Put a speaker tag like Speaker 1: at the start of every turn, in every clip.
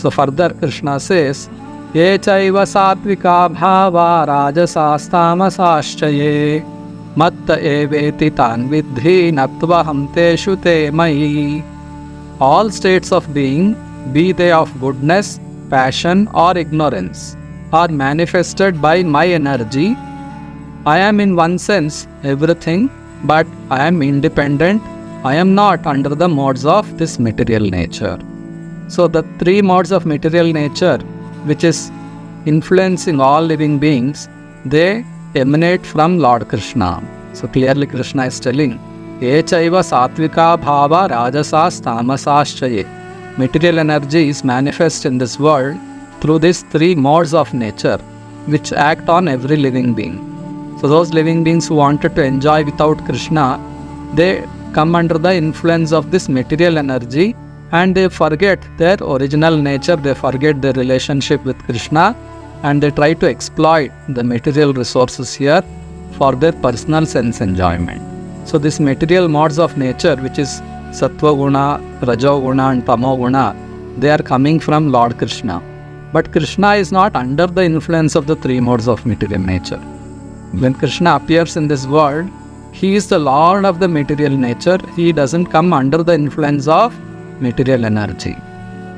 Speaker 1: So further Krishna says, Ye chaiva satvika bhava rajasastamasaschaye matta eveti tan vidhi natvaham teshu te mai. All states of being, be they of goodness, passion or ignorance, are manifested by my energy. I am in one sense everything, but I am independent. I am not under the modes of this material nature. So the three modes of material nature, which is influencing all living beings, they emanate from Lord Krishna. So clearly Krishna is telling, Ye chaiva satvika bhava rajasas tamasaschaye. Material energy is manifest in this world through these three modes of nature, which act on every living being. So those living beings who wanted to enjoy without Krishna, they come under the influence of this material energy and they forget their original nature, they forget their relationship with Krishna, and they try to exploit the material resources here for their personal sense enjoyment. So these material modes of nature, which is Sattva Guna, Rajo Guna and Tamo Guna, they are coming from Lord Krishna. But Krishna is not under the influence of the three modes of material nature. When Krishna appears in this world, he is the Lord of the material nature. He doesn't come under the influence of material energy.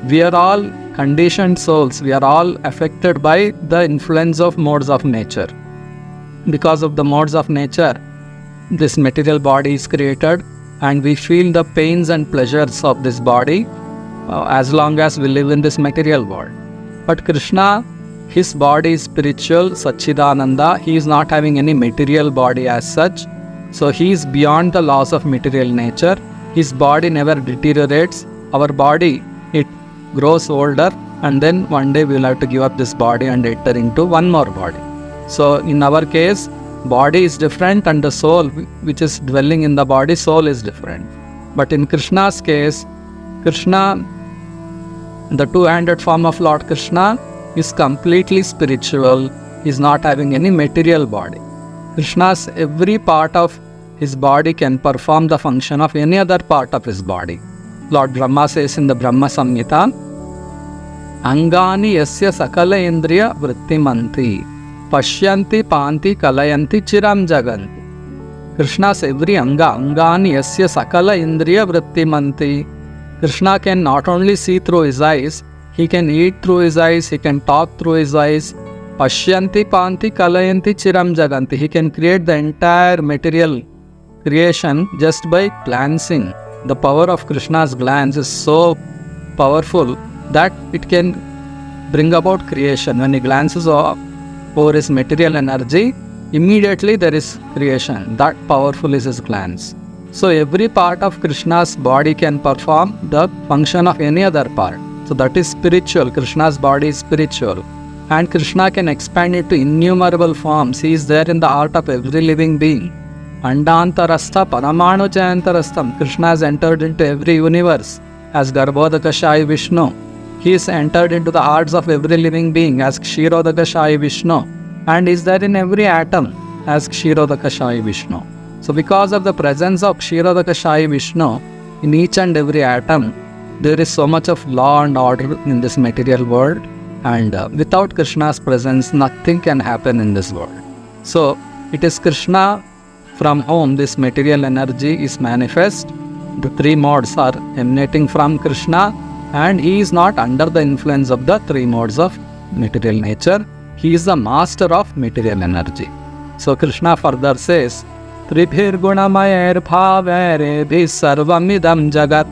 Speaker 1: We are all conditioned souls. We are all affected by the influence of modes of nature. Because of the modes of nature, this material body is created and we feel the pains and pleasures of this body as long as we live in this material world. But Krishna, his body is spiritual, Satchidananda. He is not having any material body as such. So he is beyond the laws of material nature. His body never deteriorates. Our body, it grows older and then one day we will have to give up this body and enter into one more body. So in our case, body is different and the soul which is dwelling in the body, soul is different. But in Krishna's case, Krishna, the two-handed form of Lord Krishna, is completely spiritual. He is not having any material body. Krishna's every part of his body can perform the function of any other part of his body. Lord Brahma says in the Brahma Samhita, Angani yasya sakala indriya vrittimanti pashyanti panti kalayanti chiram jaganti. Krishna's every angani yasya sakala indriya vrittimanti. Krishna can not only see through his eyes, he can eat through his eyes, he can talk through his eyes. Pashyanti panti kalayanti chiram jaganti. He can create the entire material creation just by glancing. The power of Krishna's glance is so powerful that it can bring about creation. When he glances over his material energy, immediately there is creation. That powerful is his glance. So every part of Krishna's body can perform the function of any other part. So that is spiritual. Krishna's body is spiritual. And Krishna can expand it to innumerable forms. He is there in the heart of every living being. Andantarastha Paramanu Jayantarastham. Krishna has entered into every universe as Garbhodakashayi Vishnu. He is entered into the hearts of every living being as Kshirodakashayi Vishnu. And is there in every atom as Kshirodakashayi Vishnu. So because of the presence of Kshirodakashayi Vishnu in each and every atom, there is so much of law and order in this material world. And without Krishna's presence, nothing can happen in this world. So it is Krishna from whom this material energy is manifest. The three modes are emanating from Krishna, and he is not under the influence of the three modes of material nature. He is the master of material energy. So Krishna further says, Tribhir gunamayer bhaverebhi sarvamidam jagat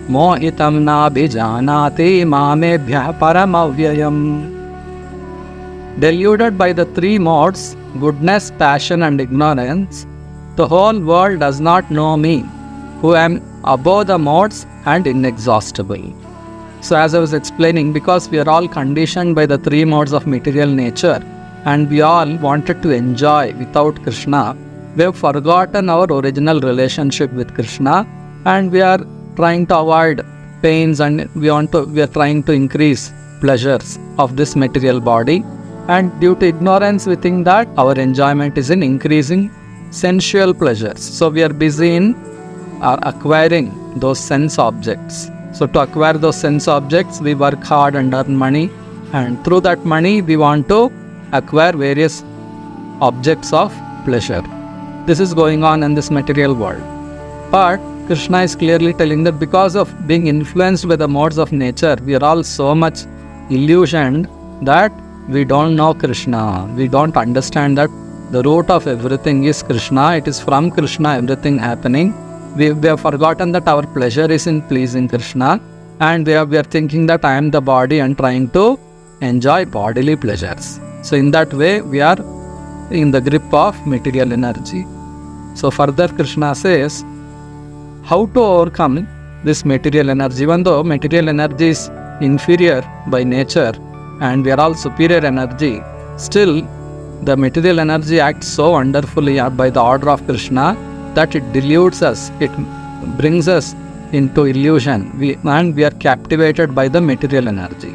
Speaker 1: mohitam na bijanati mamebhyah paramavyayam. Deluded by the three modes, goodness, passion and ignorance, the whole world does not know me, who am above the modes and inexhaustible. So as I was explaining, because we are all conditioned by the three modes of material nature and we all wanted to enjoy without Krishna, we have forgotten our original relationship with Krishna and we are trying to avoid pains and we are trying to increase pleasures of this material body. And due to ignorance, we think that our enjoyment is in increasing sensual pleasures. So we are busy in acquiring those sense objects. So to acquire those sense objects, we work hard and earn money, and through that money we want to acquire various objects of pleasure. This is going on in this material world. But Krishna is clearly telling that because of being influenced by the modes of nature, we are all so much illusioned that we don't know Krishna. We don't understand that the root of everything is Krishna. It is from Krishna everything happening. We have forgotten that our pleasure is in pleasing Krishna, and we are thinking that I am the body and trying to enjoy bodily pleasures. So in that way we are in the grip of material energy. So further Krishna says how to overcome this material energy. Even though material energy is inferior by nature and we are all superior energy, still the material energy acts so wonderfully by the order of Krishna that it deludes us, it brings us into illusion, and we are captivated by the material energy.